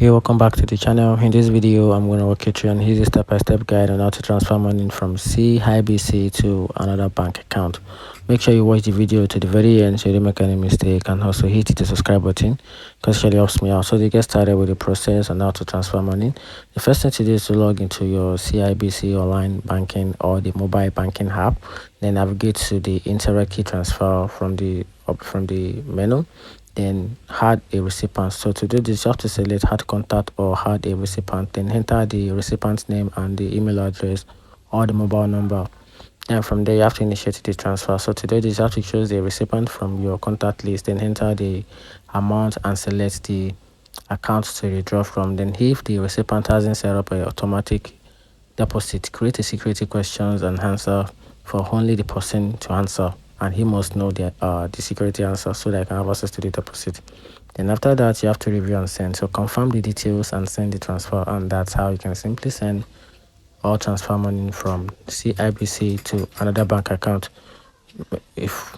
Hey, welcome back to the channel. In this video, I'm going to walk you through an easy step-by-step guide on how to transfer money from cibc to another bank account. Make sure you watch the video to the very end so you don't make any mistake, and also hit the subscribe button because it really helps me out. So to get started with the process on how to transfer money, the first thing to do is to log into your cibc online banking or the mobile banking app. Then navigate to the indirect key transfer from the menu. Then add a recipient. So to do this, you have to select add contact or add a recipient. Then enter the recipient's name and the email address or the mobile number. And from there, you have to initiate the transfer. So to do this, you have to choose the recipient from your contact list. Then enter the amount and select the account to withdraw from. Then if the recipient hasn't set up an automatic deposit, create a security questions and answer for only the person to answer, and he must know the security answer so that I can have access to the deposit. Then after that, you have to review and send. So confirm the details and send the transfer, and that's how you can simply send or transfer money from cibc to another bank account. If